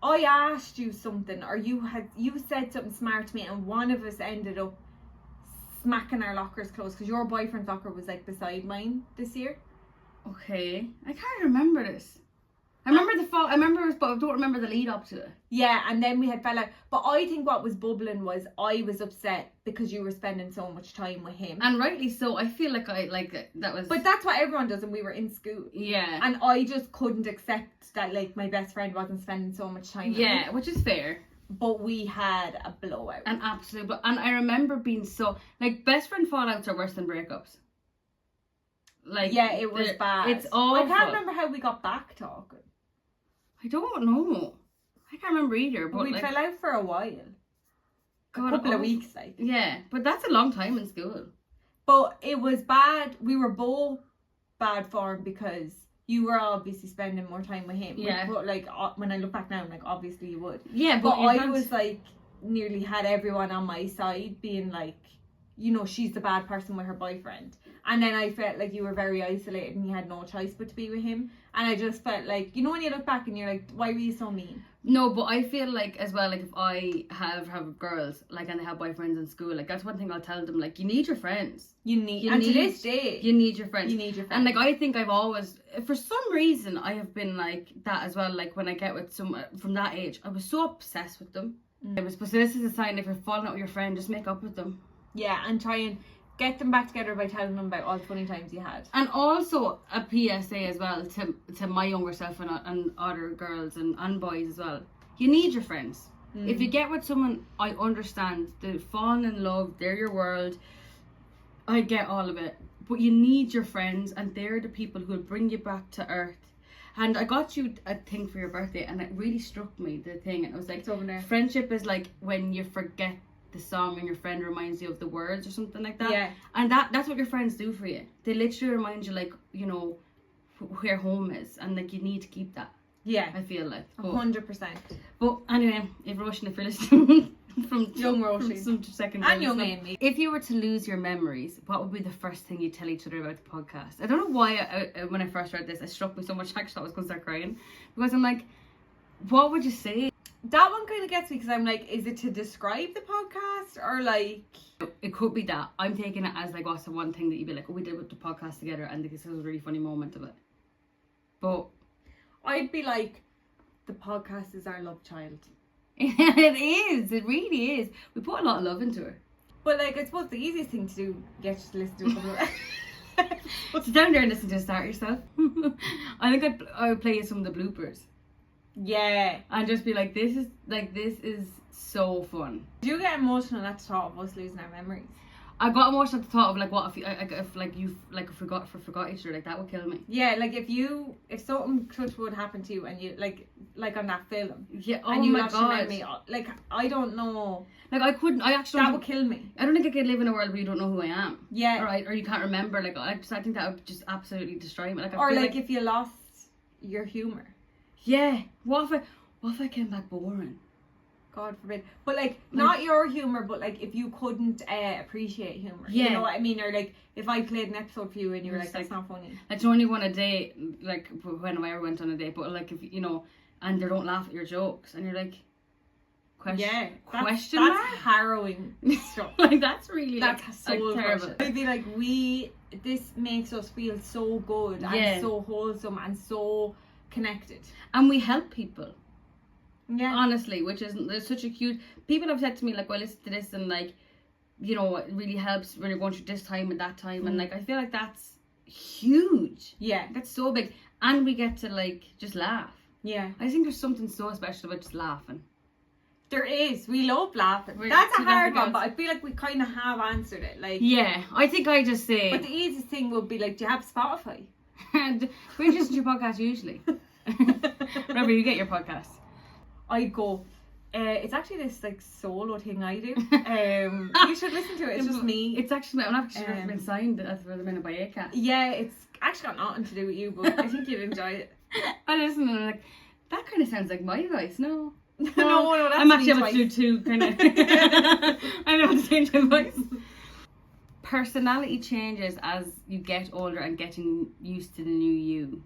S1: I asked you something, or you said something smart to me, and one of us ended up smacking our lockers closed because your boyfriend's locker was like beside mine this year.
S2: Okay, I can't remember this. I remember the fall. I remember it, but I don't remember the lead up to it.
S1: Yeah, and then we had fell out. But I think what was bubbling was I was upset because you were spending so much time with him,
S2: and rightly so. I feel like that was.
S1: But that's what everyone does, and we were in school.
S2: Yeah.
S1: And I just couldn't accept that like my best friend wasn't spending so much time with me.
S2: Which is fair.
S1: But we had a blowout.
S2: An absolute and I remember being so like best friend fallouts are worse than breakups. Like
S1: it was bad.
S2: It's awful.
S1: I can't remember how we got back talking.
S2: I don't know. I can't remember either. But
S1: we
S2: like,
S1: fell out for a while.
S2: God,
S1: a couple of weeks, like.
S2: Yeah, but that's a long time in school.
S1: But it was bad. We were both bad form because you were obviously spending more time with him.
S2: Yeah.
S1: But like when I look back now, I'm like, obviously you would.
S2: Yeah,
S1: but I was like, nearly had everyone on my side being like, you know, she's the bad person with her boyfriend. And then I felt like you were very isolated and you had no choice but to be with him. And I just felt like, you know, when you look back and you're like, why were you so mean?
S2: No, but I feel like as well, like if I have girls, like, and they have boyfriends in school, like that's one thing I'll tell them, like, you need your friends.
S1: To this day,
S2: you need your friends.
S1: You need your friends.
S2: And like I think I've always, for some reason, I have been like that as well. Like when I get with someone from that age, I was so obsessed with them. I was, but so this is a sign if you're falling out with your friend, just make up with them.
S1: Yeah, and try and get them back together by telling them about all the funny times you had.
S2: And also a PSA as well to my younger self and other girls and boys as well. You need your friends. If you get with someone, I understand they've fallen in love, they're your world. I get all of it. But you need your friends, and they're the people who will bring you back to earth. And I got you a thing for your birthday, and it really struck me, the thing. And it was like,
S1: it's over there.
S2: Friendship is like when you forget the song and your friend reminds you of the words or something like that.
S1: Yeah.
S2: And that's what your friends do for you. They literally remind you, like, you know, where home is, and like you need to keep that.
S1: Yeah,
S2: I feel like
S1: 100%.
S2: But anyway, if Roisin, if you're listening from
S1: young Roisin,
S2: some second
S1: and young Amy,
S2: if you were to lose your memories, what would be the first thing you'd tell each other about the podcast? I don't know why when I first read this, it struck me so much. Actually, I was going to start crying because I'm like, what would you say?
S1: That one kind of gets me because I'm like, is it to describe the podcast or like?
S2: It could be that. I'm taking it as like, what's the one thing that you'd be like, oh, we did with the podcast together, and this was a really funny moment of it. But
S1: I'd be like, the podcast is our love child.
S2: It is. It really is. We put a lot of love into it.
S1: But like, I suppose the easiest thing to do, get you to listen to a couple of
S2: Sit down there and listen to it, start yourself. I think I would play you some of the bloopers.
S1: Yeah.
S2: and just be like, this is so fun.
S1: Do you get emotional at the thought of us losing our memories?
S2: I got emotional at the thought of like, what if you forgot each other, like that would kill me.
S1: Yeah, like if something touch would happen to you and you like on that film.
S2: Yeah. Oh
S1: and you
S2: my
S1: lost your
S2: god.
S1: memory, like I don't know.
S2: Like I couldn't. I actually.
S1: That would kill me.
S2: I don't think I could live in a world where you don't know who I am.
S1: Yeah.
S2: Or you can't remember. Like I think that would just absolutely destroy me. Like I
S1: Or
S2: feel
S1: like if you lost your humor.
S2: Yeah. What if I came back boring?
S1: God forbid. But like not your humor, but like if you couldn't appreciate humor.
S2: Yeah.
S1: You know what I mean? Or like if I played an episode for you and you were
S2: It's
S1: like, that's not funny.
S2: Like you only won a date, like when I ever went on a date, but like if you know, and they don't laugh at your jokes, and you're like,
S1: Yeah.
S2: question
S1: that's
S2: mark?
S1: harrowing stuff.
S2: Like that's really
S1: That's so
S2: terrible.
S1: I'd be like, this makes us feel so good and so wholesome and so connected.
S2: And we help people.
S1: Yeah.
S2: Honestly, which is there's such a cute. People have said to me like, well, listen to this and like, you know, it really helps when you're going through this time and that time, and like I feel like that's huge.
S1: Yeah.
S2: That's so big, and we get to like just laugh.
S1: Yeah.
S2: I think there's something so special about just laughing.
S1: There is. We love laughing. That's a hard one, but I feel like we kind of have answered it. Like.
S2: Yeah, I think I just say.
S1: But the easiest thing would be like, do you have Spotify?
S2: And we listen to your podcast usually. Wherever you get your podcast.
S1: I go. It's actually this like solo thing I do. You should listen to it. It's just me.
S2: It's actually I'm actually been signed for the minute by ACAT.
S1: Yeah, it's actually got nothing to do with you, but I think you'd enjoy it.
S2: I listen and I'm like, that kind of sounds like my voice. No,
S1: no, that's
S2: I'm actually able
S1: voice.
S2: to do two kind of. I'm able to change my voice. Personality changes as you get older and getting used to the new you.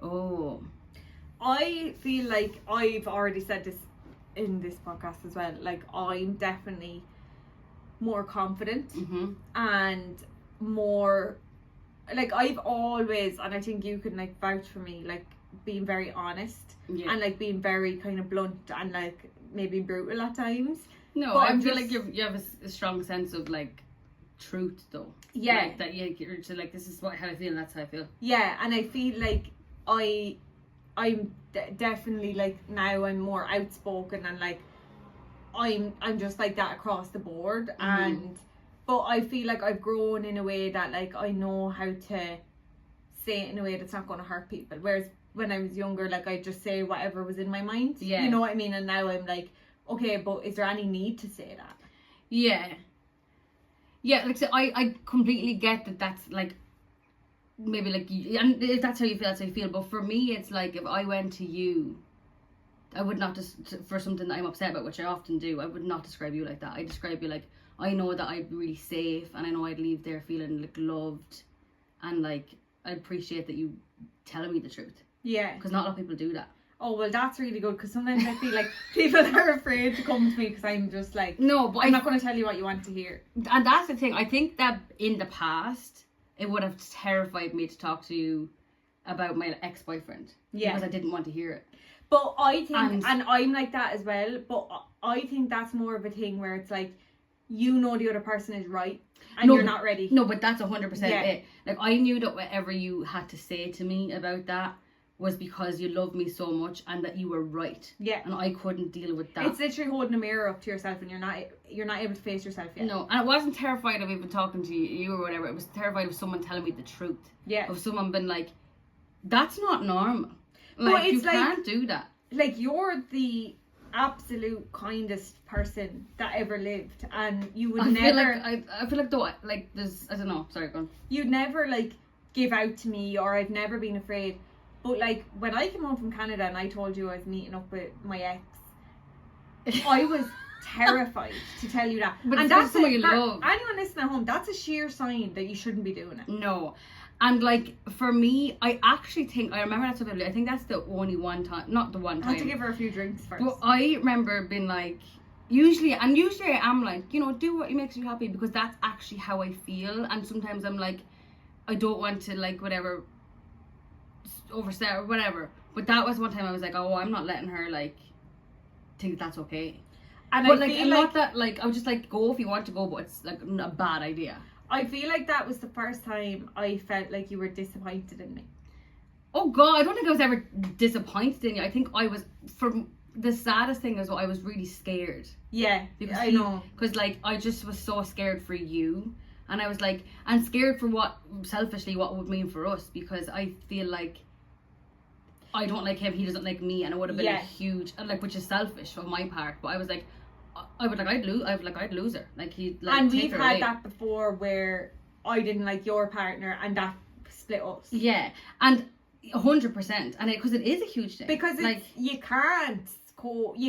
S2: Oh.
S1: I feel like I've already said this in this podcast as well. Like I'm definitely more confident and more like I've always, and I think you can like vouch for me, like being very honest and like being very kind of blunt and like maybe brutal at times.
S2: No,
S1: but
S2: I feel like you have a strong sense of like truth though.
S1: Yeah.
S2: Like, that you're to like, this is how I feel and that's how I feel.
S1: Yeah, and I feel like I'm definitely like now I'm more outspoken and like I'm just like that across the board and but I feel like I've grown in a way that like I know how to say it in a way that's not going to hurt people, whereas when I was younger like I just say whatever was in my mind.
S2: Yeah.
S1: You know what I mean? And now I'm like, okay, but is there any need to say that?
S2: Yeah. Yeah, like so I completely get that that's like maybe like, and if that's how you feel, that's how you feel. But for me, it's like if I went to you, I would not just for something that I'm upset about, which I often do. I would not describe you like that. I describe you like I know that I'd be really safe, and I know I'd leave there feeling like loved, and like I appreciate that you telling me the truth.
S1: Yeah.
S2: Because not a lot of people do that.
S1: Oh well, that's really good because sometimes I feel like people are afraid to come to me because I'm just like,
S2: no, but
S1: I'm not going to tell you what you want to hear.
S2: And that's the thing. I think that in the past, it would have terrified me to talk to you about my ex-boyfriend.
S1: Yeah.
S2: Because I didn't want to hear it.
S1: But I think, and I'm like that as well, but I think that's more of a thing where it's like, you know the other person is right and you're not ready.
S2: No, but that's 100% it. Like, I knew that whatever you had to say to me about that was because you loved me so much and that you were right. Yeah. And I couldn't deal with that.
S1: It's literally holding a mirror up to yourself and you're not able to face yourself yet.
S2: No, and I wasn't terrified of even talking to you or whatever. It was terrified of someone telling me the truth. Yeah. Of someone being like, that's not normal. Like, you can't do that.
S1: Like, you're the absolute kindest person that ever lived, and you would never.
S2: I feel like though, like there's, I don't know. Sorry, go on.
S1: You'd never like give out to me, or I've never been afraid. But like when I came home from Canada and I told you I was meeting up with my ex, I was terrified to tell you that.
S2: But
S1: and
S2: that's someone you love.
S1: Anyone listening at home, that's a sheer sign that you shouldn't be doing it.
S2: No. And like for me, I actually think I remember that so vividly. I think that's the only one time, not the one time.
S1: I have to give her a few drinks first.
S2: But I remember being like, usually I am like, you know, do what makes you happy because that's actually how I feel. And sometimes I'm like, I don't want to like whatever overstep or whatever. But that was one time I was like, oh, I'm not letting her like think that's okay. And but I feel like that like I was just like, go if you want to go, but it's like a bad idea.
S1: I feel like that was the first time I felt like you were disappointed in me.
S2: Oh God, I don't think I was ever disappointed in you. I think I was, the saddest thing is I was really scared.
S1: Yeah,
S2: because
S1: I know.
S2: Because like I just was so scared for you, and I was like, and scared for what selfishly what it would mean for us, because I feel like I don't like him, he doesn't like me, and it would have been a huge, like, which is selfish on my part. But I was like, I'd lose her. Like he, like,
S1: and
S2: take
S1: we've
S2: her
S1: had
S2: away.
S1: that before where I didn't like your partner, and that split us.
S2: Yeah, and 100%, and because it is a huge thing.
S1: Because
S2: like
S1: you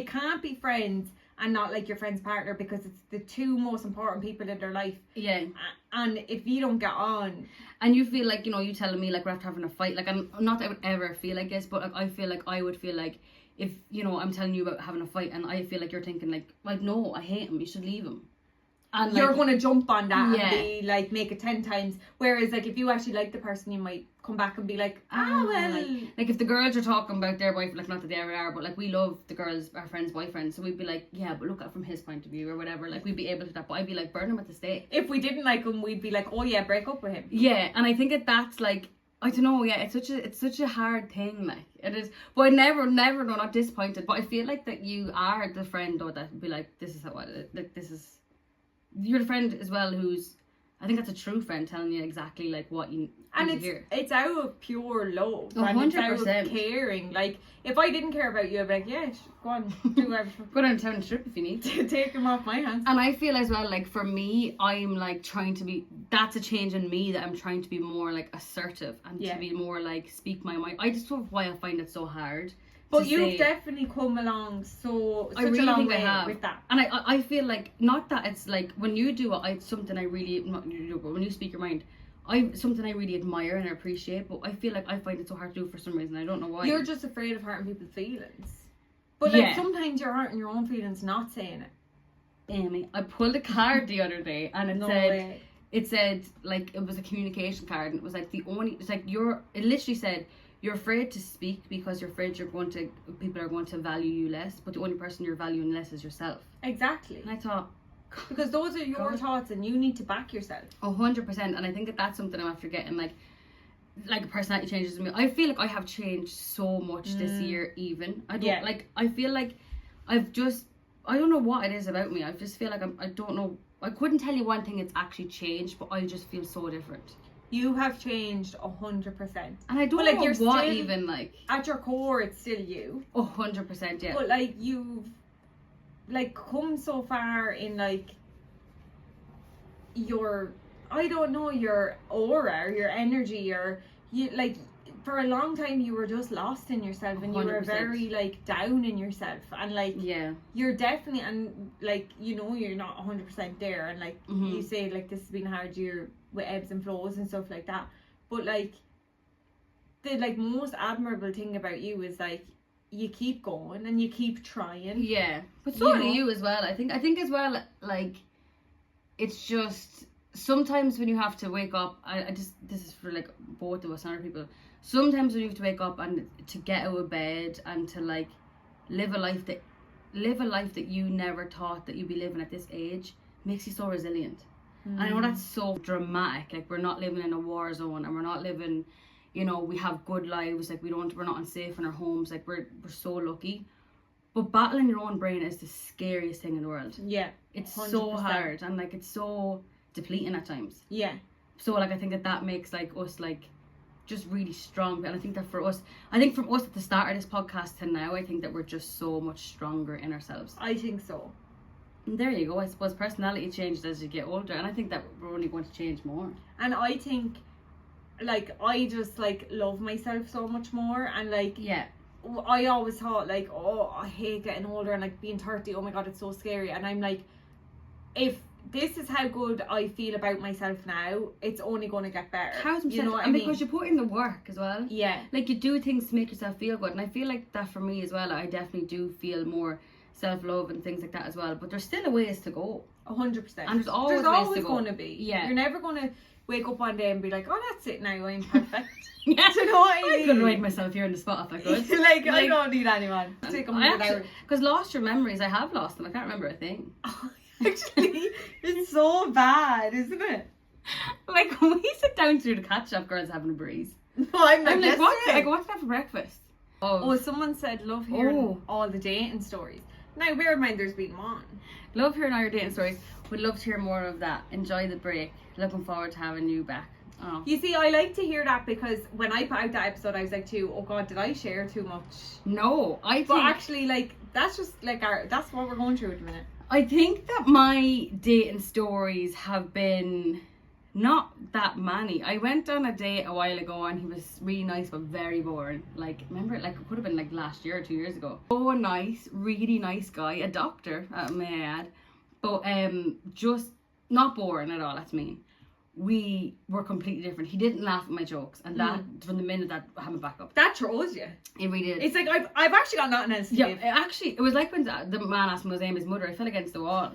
S1: can't be friends and not like your friend's partner, because it's the two most important people in their life.
S2: Yeah.
S1: And if you don't get on,
S2: and you feel like, you know, you telling me like we're after having a fight, like, I'm not that I would ever feel like this, but like, I feel like I would feel like if, you know, I'm telling you about having a fight and I feel like you're thinking like no, I hate him, you should leave him. And
S1: you're
S2: like,
S1: going to jump on that and be like, make it 10 times. Whereas like if you actually like the person, you might come back and be like, well.
S2: Like if the girls are talking about their boyfriend, like, not that they ever are, but like we love the girls, our friends' boyfriends, so we'd be like, yeah, but look at it from his point of view or whatever. Like we'd be able to that, but I'd be like, burn him at the stake.
S1: If we didn't like him, we'd be like, oh yeah, break up with him.
S2: Yeah, and I think that's like, I don't know, yeah, it's such a hard thing, like, it is. But I never, no, not disappointed, but I feel like that you are the friend, though, that would be like, this is how, like, this is, you're the friend as well who's, I think that's a true friend, telling you exactly like what you
S1: and
S2: need to hear.
S1: it's out of pure love.
S2: 100%.
S1: And it's out of caring. Like if I didn't care about you, I'd be like, yeah, go on, do everything.
S2: Go down to town and trip if you need to.
S1: Take him off my hands.
S2: And I feel as well, like for me, I'm like trying to be, that's a change in me, that I'm trying to be more like assertive and to be more like speak my mind. I just don't know why I find it so hard.
S1: But you've definitely come along such a long way with that.
S2: And I feel like, not that it's like, when you do it, something I really, not you do, but when you speak your mind, something I really admire and appreciate, but I feel like I find it so hard to do for some reason. I don't know why.
S1: You're just afraid of hurting people's feelings. But like sometimes you're hurting your own feelings not saying it.
S2: Amy, I pulled a card the other day and it said like, it was a communication card, and it was like it literally said, you're afraid to speak because you're afraid people are going to value you less, but the only person you're valuing less is yourself.
S1: Exactly.
S2: And I thought,
S1: because those are your thoughts and you need to back yourself.
S2: 100%. And I think that's something I'm after getting, like personality changes in me. I feel like I have changed so much this year even. I don't like, I feel like I don't know what it is about me. I just feel like I don't know. I couldn't tell you one thing it's actually changed, but I just feel so different.
S1: You have changed 100%. And
S2: I don't know what still, even like.
S1: At your core, it's still you.
S2: 100%, yeah.
S1: But like you've like come so far in like your, I don't know, your aura, your energy, you like, for a long time you were just lost in yourself and 100%. You were very like down in yourself, and like you're definitely, and like, you know, you're not 100% there, and like you say like this has been a hard year with ebbs and flows and stuff like that, but like the like most admirable thing about you is like you keep going and you keep trying.
S2: But so do you as well. I think as well, like, it's just sometimes when you have to wake up, I just, this is for like both of us and other people, sometimes when you have to wake up and to get out of bed and to like live a life that you never thought that you'd be living at this age, makes you so resilient. And I know that's so dramatic, like we're not living in a war zone, and we're not living, you know, we have good lives, like we're not unsafe in our homes, like we're so lucky. But battling your own brain is the scariest thing in the world. It's 100%. So hard, and like it's so depleting at times. So like I think that makes like us like just really strong. And I think that from us at the start of this podcast to now, I think that we're just so much stronger in ourselves.
S1: I think so.
S2: And there you go. I suppose personality changes as you get older, and I think that we're only going to change more.
S1: And I think like I just like love myself so much more, and like I always thought like, oh, I hate getting older and like being 30, oh my god, it's so scary. And I'm like, if this is how good I feel about myself now, it's only going to get better.
S2: 1,000%.
S1: You know what
S2: and
S1: I mean?
S2: Because you put in the work as well. Like you do things to make yourself feel good, and I feel like that for me as well. I definitely do feel more self-love and things like that as well, but there's still a ways to go.
S1: 100%.
S2: And there's always
S1: going to be. You're never going to wake up one day and be like, oh, that's it now, I'm perfect. Do you know what I mean?
S2: I could ride myself here in the spot if I could.
S1: like I don't need anyone.
S2: Because lost your memories, I have lost them. I can't remember a thing.
S1: Actually, it's so bad, isn't it?
S2: Like when we sit down through the catch up, girls having a breeze.
S1: No, I'm
S2: I'm like, what?
S1: yesterday.
S2: Like, what's that for breakfast?
S1: Oh, someone said love hearing all the dating stories. Now, bear in mind there's been one.
S2: Love hearing all your dating stories. Would love to hear more of that. Enjoy the break. Looking forward to having you back. Oh.
S1: You see, I like to hear that because when I put out that episode, I was like, oh God, did I share too much?
S2: No, I think...
S1: But actually, like, that's just like that's what we're going through at the minute.
S2: I think that my dating stories have been not that many. I went on a date a while ago and he was really nice but very boring. Like, remember, like, it could have been like last year or 2 years ago. Oh, nice, really nice guy, a doctor, may I add. But just not boring at all, that's mean. We were completely different. He didn't laugh at my jokes, and that from the minute that I had my back up.
S1: That throws you.
S2: It really did.
S1: It's like I've actually got nothing else to give.
S2: It was like when the man asked me was his mother. I fell against the wall.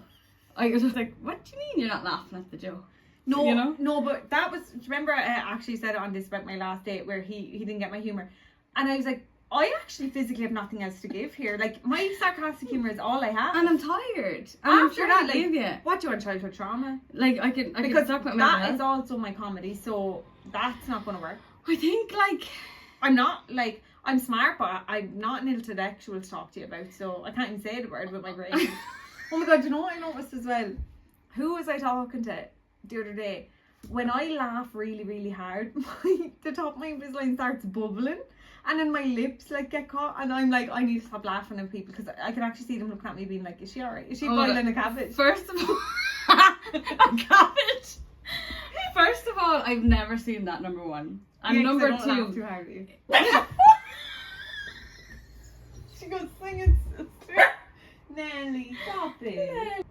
S2: I was just like, "What do you mean you're not laughing at the joke?"
S1: No,
S2: you know?
S1: No, but that was. Remember, I actually said it on this about my last date where he didn't get my humor, and I was like, I actually physically have nothing else to give here. Like, my sarcastic humor is all I have.
S2: And I'm tired. And I'm
S1: After
S2: sure
S1: that,
S2: that leave you.
S1: What do you want, childhood trauma?
S2: Like, I can
S1: Because
S2: talk about
S1: that is also my comedy, so that's not going to work.
S2: I think, like...
S1: I'm smart, but I'm not an intellectual to talk to you about, so I can't even say the word with my brain. Oh my God, do you know what I noticed as well? Who was I talking to the other day? When I laugh really, really hard, the top of my Invisalign starts bubbling. And then my lips like get caught, and I'm like, I need to stop laughing at people because I can actually see them looking at me, being like, "Is she alright? Is she boiling a cabbage?"
S2: First of all, a cabbage. First of all, I've never seen that. Number one, and number
S1: I don't
S2: two.
S1: laugh too hard at you. She goes singing, sister. Nelly, stop it.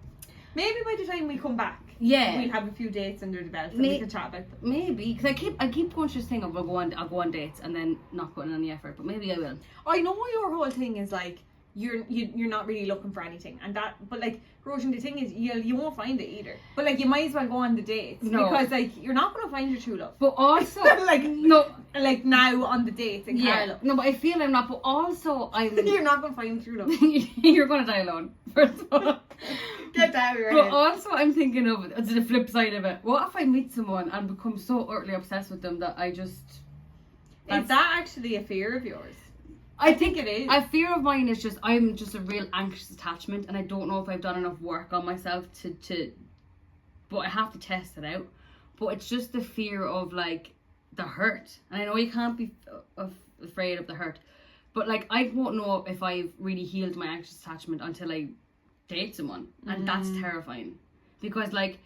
S1: Maybe by the time we come back, we'll have a few dates under the belt and we can chat about them.
S2: Maybe, because I keep going through this thing of I'll go on dates and then not putting in any effort, but maybe I will.
S1: I know your whole thing is like you're not really looking for anything, and that, but like, Roshan, the thing is you won't find it either. But like, you might as well go on the dates because like you're not gonna find your true love.
S2: But also
S1: like now on the dates in Carlo.
S2: No, but I feel I'm not. But also
S1: you're not gonna find true love.
S2: You're gonna die alone. First of all.
S1: Get that out of your
S2: But
S1: head.
S2: also I'm thinking of it, the flip side of it. What if I meet someone and become so utterly obsessed with them that I just...
S1: Is that actually a fear of yours?
S2: I think
S1: it is.
S2: A fear of mine is just, I'm just a real anxious attachment, and I don't know if I've done enough work on myself to but I have to test it out. But it's just the fear of like the hurt. And I know you can't be afraid of the hurt. But like, I won't know if I've really healed my anxious attachment until I date someone, and that's terrifying because like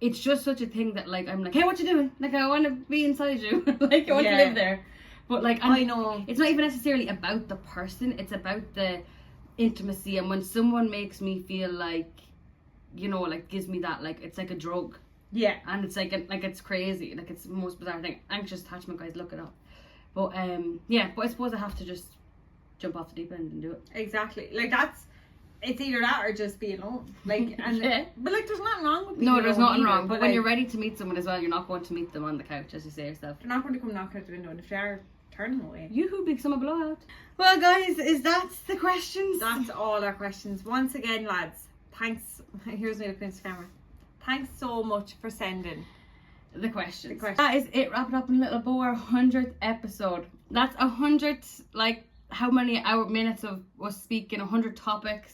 S2: it's just such a thing that like I'm like, hey, what you doing? Like, I want to be inside you. Like, I want to live there. But like, I know it's not even necessarily about the person, it's about the intimacy. And when someone makes me feel like, you know, like gives me that, like, it's like a drug. And it's like it's crazy, like it's the most bizarre thing. Anxious attachment, guys, look it up. But but I suppose I have to just jump off the deep end and do it.
S1: Exactly. Like, it's either that or just be alone. Like, and but like, there's nothing wrong with being
S2: No, there's nothing wrong. But when
S1: like,
S2: you're ready to meet someone as well, you're not going to meet them on the couch, as you say yourself.
S1: they're not going to come knock out the window, and if they are, turn them away.
S2: Yoo-hoo, big summer blowout. Well, guys, that's the questions.
S1: That's all our questions. Once again, lads, thanks. Here's me looking into the camera. Thanks so much for sending
S2: the questions. That is it. Wrap it up in a little bow. Our 100th episode. That's 100. Like, how many minutes of us speaking? 100 topics.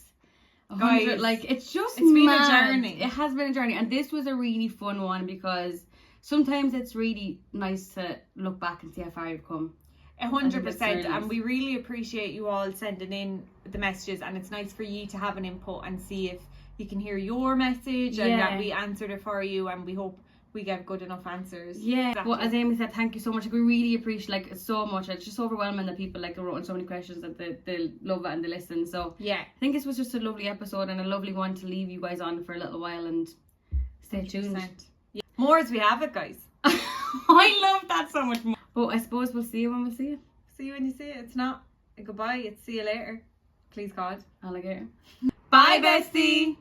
S2: 100.
S1: Guys,
S2: like, it's
S1: been a journey.
S2: It has been a journey, and this was a really fun one because sometimes it's really nice to look back and see how far you've come.
S1: 100%, and we really appreciate you all sending in the messages, and it's nice for you to have an input and see if you can hear your message and that we answered it for you, and we hope we get good enough answers.
S2: Exactly. Well, as Amy said, thank you so much. Like, we really appreciate, like, so much. It's just overwhelming that people like wrote in so many questions that they love it and they listen. So I think this was just a lovely episode and a lovely one to leave you guys on for a little while, and stay 100%. Tuned. More as we have it, guys. I love that so much more. But I suppose we'll see you when we see it. See you when you see it. It's not a goodbye, it's see you later. Please God. Alligator. Bye, bestie.